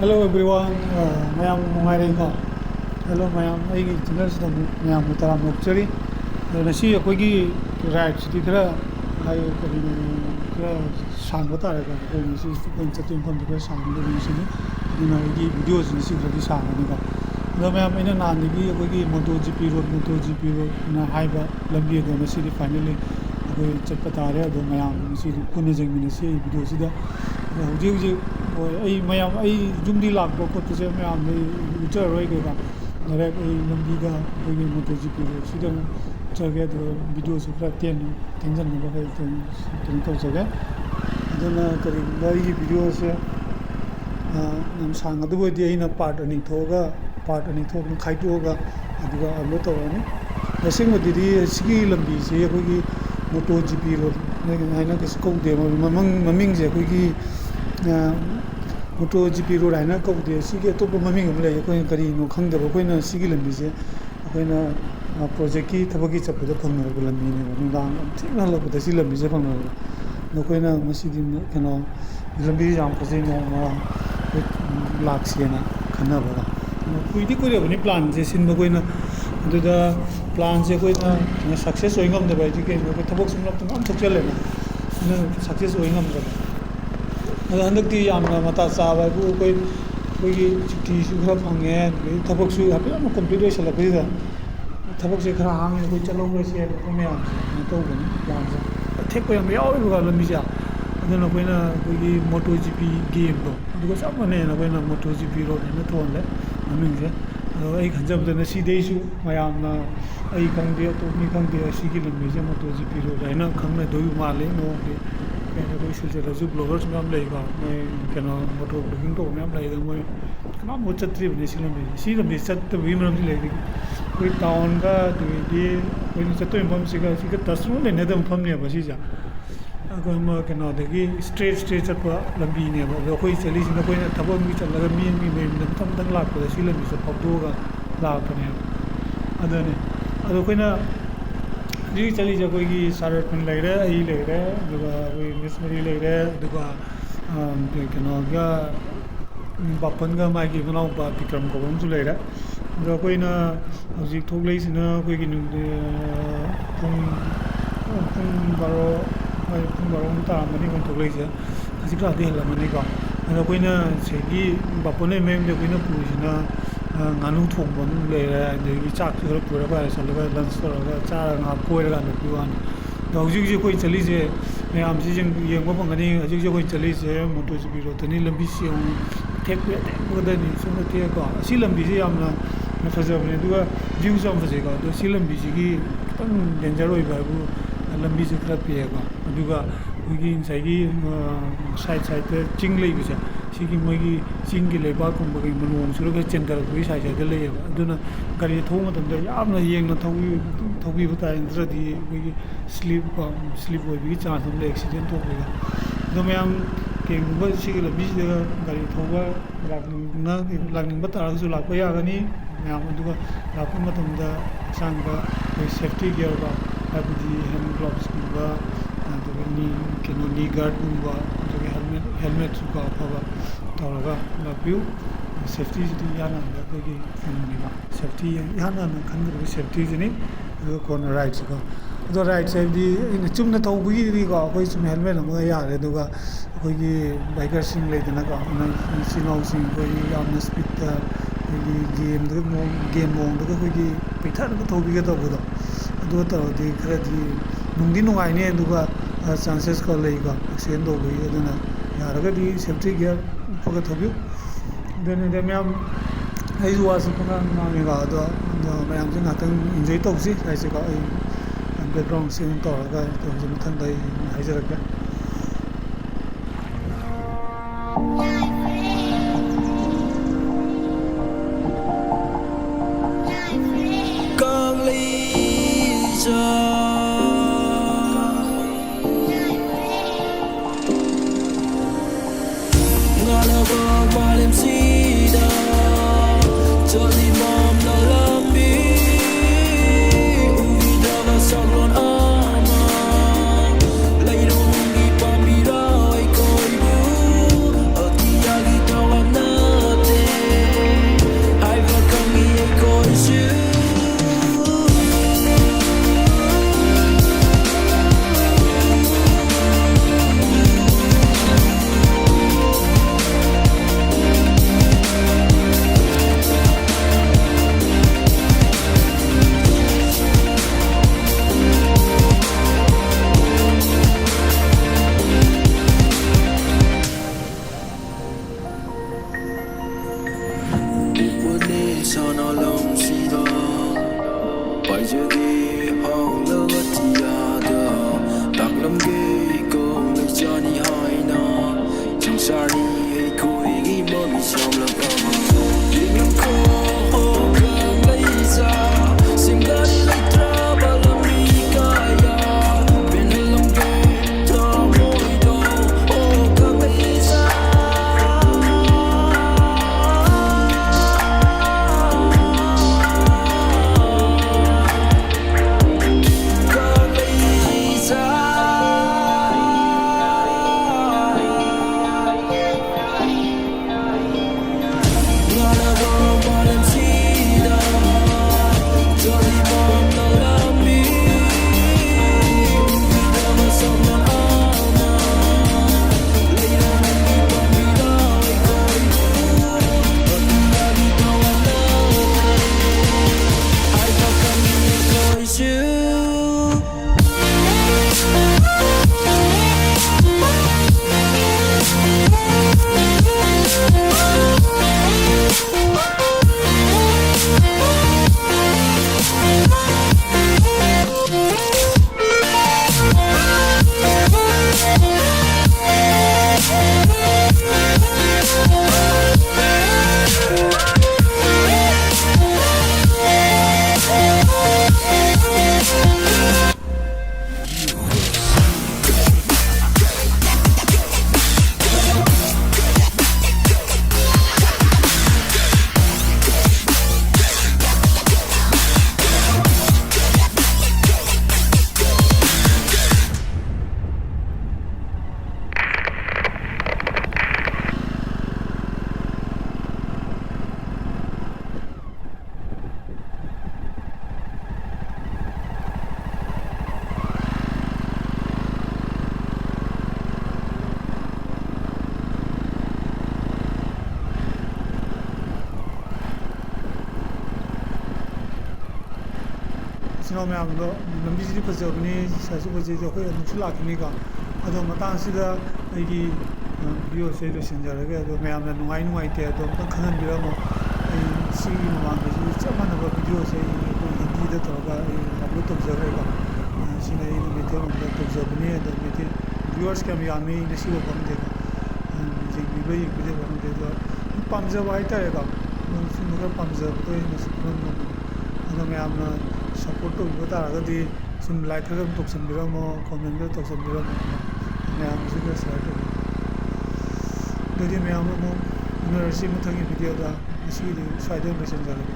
Hello everyone, mayam nungai ko. Hello mayam, ai channel sida mayam taram nokchari. Nasi akoi gi ride sidi kara ai kari kara sang bata ra ka koi nasi koi chatin kon kara sang de nasi ni. Dina gi videos nasi kara sang ni ko. Hello mayam ina nan gi akoi gi MotoGP road na haiba lambi do nasi di finally akoi chat pata re do mayam nasi kun jeng ni nasi video sida. Hujik ai mayam ai jumdi lakbo ko tse mayam nei ucha roi ge ba nare ai lambi ga ai MotoGP road sida chage do video su pra tenjan ni ba hai ten ko chage aduna kari bari video se nam sang adu bo di ina part ani thoga khai to ga aduga upload tawani asing mo di sigi lambi se ko gi MotoGP road nei na ke ko de maming je ko gi MotoGP road haina ko de sigi to maming am le ko kari no khang de ko na sigi lambi se ko na project ki thabaki chapu da phang na ko lambi ne no dang thina la ko da si lambi se phang na no ko na masi di kano lambi jam ko se no ma lak se na khana ba kui di ko re ni plan je sin ba ko na du da plan je ko na success oi ngam da ba ji ke ko thabok sum lap tum am thok chale na success oi ngam da handak di yamna mata sawa bu koi chiti su khara phange thabak su hape am complete sala pida thabak se khara hang koi chalo ngai se ko me am to ko ni plan sa thek ko yam yaw ba lambi ja adana koi na koi MotoGP game do du ko sam ne na koi na MotoGP road na thon le amin je ai khanjab da na si dei su mayam na ai kang de to ni kang de si ki lambi je MotoGP road ai na khang na doi ma le no de मैंने कोई सिलसिला जो bloggers में हम लेगा मैं क्या ना मोटो ब्लॉगिंग तो मैं हम लेगा मैं क्या वो चतरी बने सीलम भी चत भी मैं हम लेगी कोई टाउन का तो ये कोई चतो इम्पम सीगा 10 रोड लेने तो इम्पम नहीं है बस जा अगर मैं क्या ना देखी स्ट्रेट चत पर लंबी नहीं है कोई चली सी ना कोई थबो भी चल लगा मैं तम तक लाख पर सीलम भी सब पब्दोगा लाख पर नहीं अदने अदो कोई ना जी चली जा कोई की सारे पिन लग रहा है ये लग रहा है दुआ कोई मिसमरी लग रहा है दुआ क्या ना क्या बापन का माइकी बनाओ बा विक्रम को हम चुले रहा है कोई ना अजी थोक ले इस ना कोई की पुंग बारो मुता मनी कौन थोक ले इसे अजी का आधे हला मनी का कोई ना सेगी बापन ने मैं कोई ना पूछ ना nganu thong bon le de gi chak su pura ba sa le lunch so ga cha nga koi ra na pi wan do ji ji koi chali je me am ji jing yeng ba bang ni ji ji koi chali je MotoGP ro tani lambi si ong thek pe ko da ni so na te ka si lambi ji am na fa ja ne du ga view sam fa je ga do si lambi ji gi tang danger oi ba bu lambi ji kra pe ga du ga gi insai gi side te ching lei bi ja सिगी मगी चिंगी लेबा कुंब की मनोन सुरग चेंदर कोई size दे ले अदुना गाड़ी थौ मतम दे यामना येंगना थौबी बता इंद्रदी कोई स्लीप हो भी चांस हम एक्सीडेंट हो गया दो मैम के गुबा सिगी लबी दे गाड़ी थौबा लागनिंग बता जो लाप यागनी मैम अदुगा लाप मतम दा सांगा कोई सेफ्टी गियर बा अबदी हैंड ग्लव्स कुंबा नी केनो नी गार्ड कुंबा हेलमेट सुका फबा तौरगा लापिउ सेफ्टी जी याना कोई फुननिबा सेफ्टी याना न खंदर सेफ्टी जनी कोन राइट को दो राइट साइड दी इन चुमना तौबगी दी को कोई चुम हेलमेट हम यारे दुगा कोई की बाइकर सिंग लेदना को न सिनाउ सिंग कोई यामना स्पीड ता कोई गेम मोंग दो कोई की पिथा न तौबगी के तो बुदो दो तो दी खरा दी नुंगी नुंगाइने दुगा चांसेस को लेगा एक्सीडेंट हो गई अदना यारगदी सेफ्टी गियर फग थबियो देने दे मैम आई वास फगा नांगेगा दो मैम से नातंग एंजॉय तौसी ऐसे का बैकग्राउंड सिंग तौरगा तो हम थन दई हाइजरक ꯏꯆꯤꯟ ꯃꯌꯥꯝꯗꯣ ꯂꯝꯕꯤꯁꯤꯗꯤ ꯐꯖꯕꯅꯤ ꯁꯥꯏꯖꯁꯨ ꯐꯖꯩ ꯑꯩꯈꯣꯏ ꯑꯃꯨꯛꯁꯨ ꯂꯥꯛꯈꯤꯅꯤꯀꯣ ꯑꯗꯣ ꯃꯇꯥꯡꯁꯤꯗ ꯑꯩꯒꯤ ꯚꯤꯗꯤꯑꯣꯁꯦ ꯂꯣꯏꯁꯤꯟꯖꯔꯒꯦ ꯑꯗꯣ ꯃꯌꯥꯝꯅ ꯅꯨꯡꯉꯥꯏꯇꯦ ꯑꯗꯣ ꯑꯝꯇꯪ ꯈꯪꯍꯟꯕꯤꯔꯝꯃꯣ ꯑꯩ ꯁꯤꯒꯤ ꯃꯃꯥꯡꯗꯁꯨ ꯆꯞ ꯃꯥꯟꯅꯕ ꯚꯤꯗꯤꯑꯣꯁꯦ ꯑꯩꯈꯣꯏ ꯍꯤꯟꯗꯤꯗ ꯇꯧꯔꯒ ꯑꯩ ꯑꯞꯂꯣꯗ ꯇꯧꯖꯈ꯭ꯔꯦꯀꯣ ꯁꯤꯅ ꯑꯩꯅ ꯃꯩꯇꯩꯂꯣꯟꯗ ꯇꯧꯖꯕꯅꯤ ꯑꯗꯣ ꯃꯩꯇꯩ ꯚꯤꯌꯨꯋꯔꯁ ꯀꯌꯥꯝ ꯌꯥꯝꯃꯤ ꯉꯁꯤꯐꯥꯎ ꯈꯪꯗꯦꯀꯣ ꯌꯦꯡꯕꯤꯗꯕ ꯈꯪꯗꯦ ꯑꯗꯣ ꯄꯥꯝꯖꯕ ꯍꯥꯏꯇꯥꯔꯦꯀꯣ ꯁꯤꯒꯨꯝꯕ ꯈꯔ ꯄꯥꯝꯖꯕꯗꯣ ꯑꯩꯅꯁꯨ ꯈꯪꯍꯟꯕꯅꯤ ꯑꯗꯣ ꯃꯌꯥꯝꯅ ꯁꯞꯄꯣꯔꯠ ꯇꯧꯕꯤꯕ ꯇꯥꯔꯒꯗꯤ ꯁꯨꯝ ꯂꯥꯏꯛ ꯈꯔ ꯑꯗꯨꯝ ꯇꯧꯁꯟꯕꯤꯔꯝꯃꯣ ꯀꯣꯃꯦꯟ ꯈꯔ ꯇꯧꯁꯟꯕꯤꯔꯝꯃꯣ ꯃꯌꯥꯝꯒꯤꯁꯨ ꯈꯔ ꯁꯤꯌꯥꯔ ꯇꯧꯕꯤꯔꯝꯃꯣ ꯑꯗꯨꯗꯤ ꯃꯌꯥꯝ ꯑꯃꯨꯛ ꯎꯅꯔꯁꯤ ꯃꯊꯪꯒꯤ ꯚꯤꯗꯤꯑꯣꯗ ꯉꯁꯤꯒꯤꯗꯤ ꯁ꯭ꯋꯥꯏꯗ ꯂꯣꯏꯁꯤꯟꯖꯔꯒꯦ